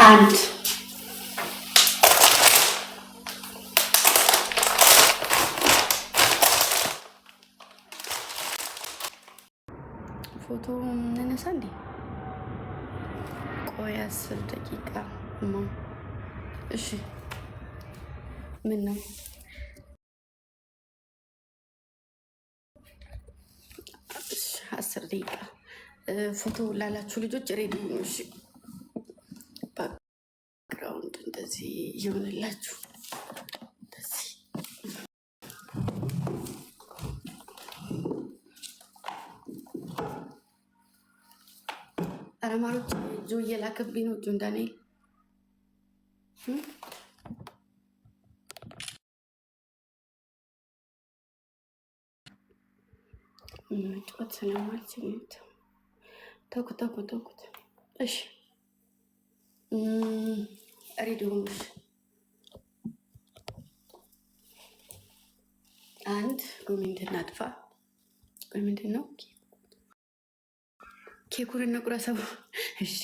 አንድ ፎቶ እንነሳ እንዴ? ቆይ 10 ደቂቃ እሺ። ምን ነው 10 ደቂቃ ፎቶ ላላችሁ ልጆች ሬዲ ነው። እሺ ባክግራውንድ እንደዚህ ይሆንላችሁ። እንደዚህ አረማሮች ጆ እየላከብኝ ነው። ጆ ዳንኤል ጭወት ስለማልችል ተውኩት። እሺ ሬዲዮሽ አንድ ኮሜንት እናጥፋ። ቆይ ምንድን ነው ኬኩን እንቁረሰው? እሺ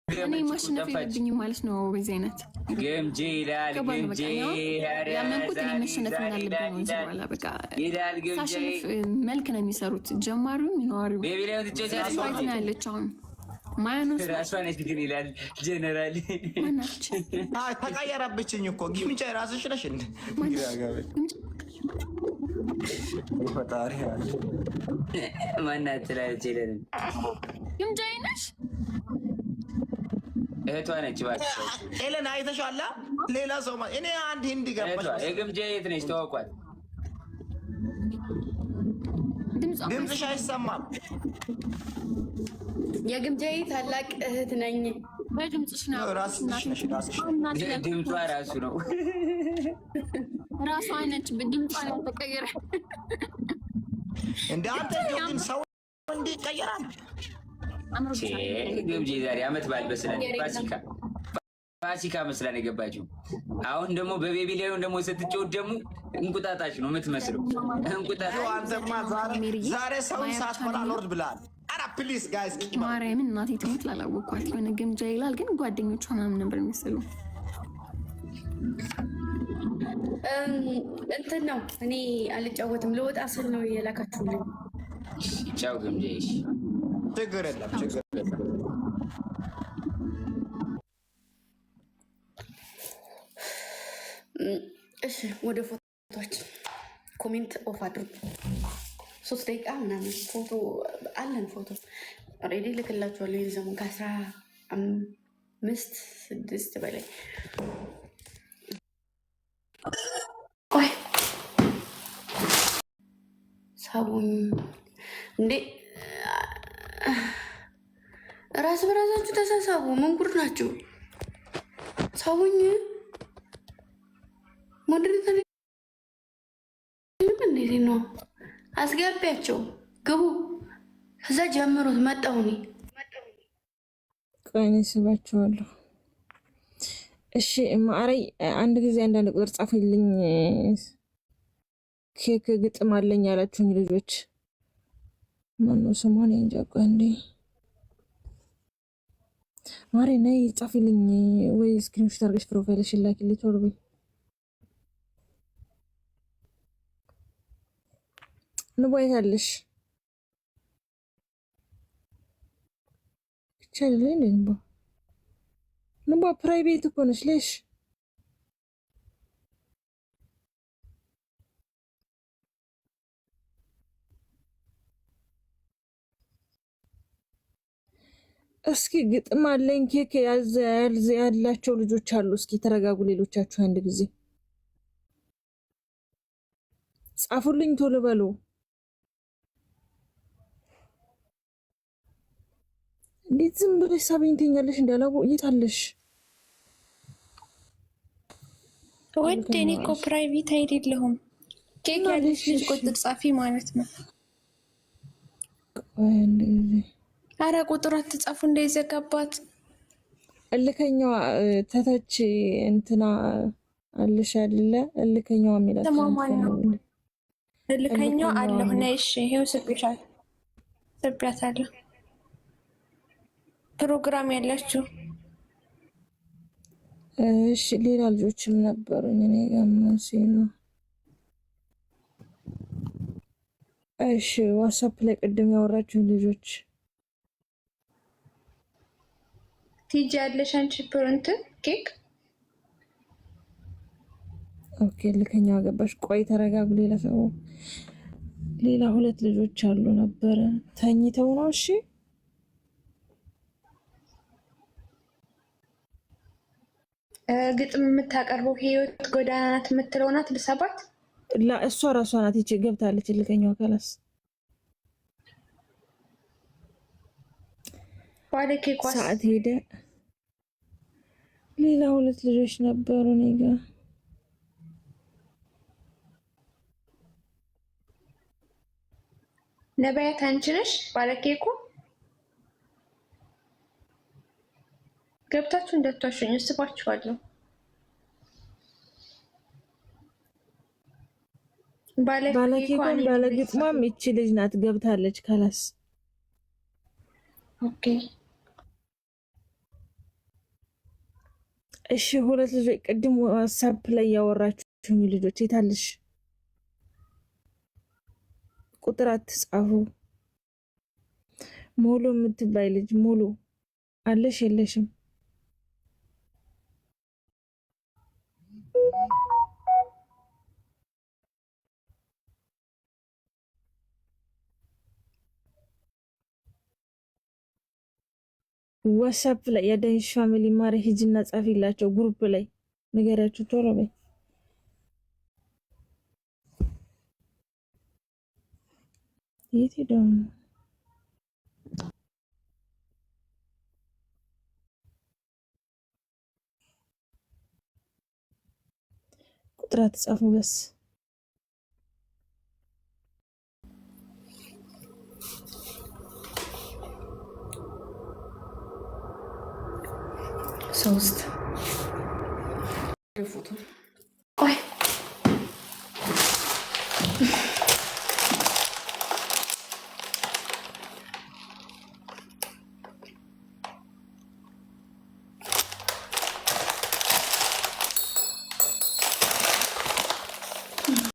እኔ ማሸነፍ የለብኝም ማለት ነው። በዚህ አይነት ግምጂ ይላል ግምጂ ያመንኩት እኔ መሸነፍ እንዳለብኝ ነው እንጂ በኋላ በቃ ሳሸንፍ መልክ ነው የሚሰሩት። ጀማሪው ነዋሪው ፋይት ነው ያለች አሁን ማያነሱ ራሷነች ግን ይላል ጀነራል ማናች ተቀየረብችኝ እኮ ግምጫ ራስሽ ነሽ እንዴ? ፈጣሪ ማናት ትላለች ይላል ግምጫ ነሽ እህቷ ነች። እባክሽ ኤለን አይተሻላ? ሌላ ሰው እኔ አንድ ህንድ ገባሽ። የግምጃ የት ነች? ተዋውቋት። ድምፅሽ አይሰማም። የግምጃዬ ታላቅ እህት ነኝ። በድምፅሽ ነው። ድምጿ ራሱ ነው። ራሷ አይነች። ድምጿ ነው ተቀየረ። እንደ አንተ ግን ሰው እንዴ ይቀየራል? ግምጂ ዛሬ አመት በዓል መስለን ፋሲካ መስለን የገባችው። አሁን ደግሞ በቤቢ ላይ ደግሞ ስትጮት ደግሞ እንቁጣጣሽ ነው የምትመስለው። እንቁጣጣሽ አንተማ ዛሬ ሰው ሳትበላ ሎርድ ብላል። አራ ፕሊዝ ጋይስ ማርያምን እናቴ ትሙት ላላወኳት የሆነ ግምጃ ይላል፣ ግን ጓደኞቿ ምናምን ነበር የሚመስሉ። እንትን ነው እኔ አልጫወትም። ለወጣ ስል ነው የላካችሁልኝ። ቻው ግምጃሽ። ችግር የለም ችግር የለም። እሺ ወደ ፎቶዎች ኮሜንት ኦፍ አድርጉ። 3 ደቂቃ ምናምን ፎቶ አለን። ፎቶ ኦልሬዲ ልክላችኋለሁ። የዘሙ ከ15-6 በላይ ቆይ ሳቡኝ እንዴ! ራስ በራሳችሁ ተሳሳቡ። መንጉር ናችሁ። ሳቡኝ ሞዴሬተር እንዴት ነው? አስገቢያቸው ግቡ። ከዛ ጀምሮት መጣሁ እኔ ቆይ ስባችኋለሁ። እሺ ማዕረይ አንድ ጊዜ አንዳንድ ቁጥር ጻፉልኝ። ኬክ ግጥም አለኝ ያላችሁኝ ልጆች ማነው ስሟን እንጃ። ቆይ እንዴ ማሬ ነይ ጻፊልኝ፣ ወይ ስክሪንሾት አድርገሽ ፕሮፋይልሽ ላኪልኝ ቶሎ በይ። ንቦይታለሽ ቻለኝ ንቦ ፕራይቬት እኮ ነሽ ለሽ እስኪ ግጥም አለኝ ኬክ ያላቸው ልጆች አሉ። እስኪ ተረጋጉ። ሌሎቻችሁ አንድ ጊዜ ጻፉልኝ ቶሎ በሉ። እንዴት ዝም ብለሽ ሳበኝ ትኛለሽ? እንዳላው እይታለሽ ወደ እኔ እኮ ፕራይቬት አይደለሁም። ኬክ ያለሽ ልጅ ቁጥር ጻፊ ማለት ነው። አረ ቁጥር አትጻፉ እንዳይዘጋባት። እልከኛዋ ተተች እንትና አለሽ አይደለ? እልከኛዋ የሚላት እልከኛዋ አለሁ ነሽ። ይሄው ስብያታለሁ። ፕሮግራም ያላችሁ እሺ። ሌላ ልጆችም ነበሩኝ እኔ ጋር ነው። እሺ ዋትስአፕ ላይ ቅድም ያወራችሁ ልጆች ቲጂ ያለሽ አንቺ ፕሮንትን ኬክ ኦኬ። ልከኛው ገባሽ። ቆይ ተረጋጉ። ሌላ 2 ልጆች አሉ ነበረ ተኝተው ነው። እሺ ግጥም የምታቀርበው ህይወት ጎዳና ናት የምትለው ናት። ልሰባት ላ እሷ ራሷ ናት። ይቺ ገብታለች። ልከኛው ከላስ ባለኬ ኳስ ሰዓት ሄደ። ሌላ 2 ልጆች ነበሩ እኔ ጋር ነቢያት አንቺ ነሽ። ባለኬኩ ገብታችሁ እንደቷሽኝ እስባችኋለሁ። ባለኬኳን ባለግጥሟም ይቺ ልጅ ናት። ገብታለች። ከላስ ኦኬ። እሺ 2 ልጆች ቅድም ዋትስአፕ ላይ ያወራችሁኝ ልጆች የታለሽ? ቁጥር አትጻፉ። ሙሉ የምትባይ ልጅ ሙሉ አለሽ የለሽም? ዋትስአፕ ላይ የደንሽ ፋሚሊ ማሪ ሂጅና ጻፊላቸው። ግሩፕ ላይ ንገሪያችሁ ቶሎ በይ። የት ሄደው ነው? ቁጥር አትጻፉ በስ ሶስት ፎቶ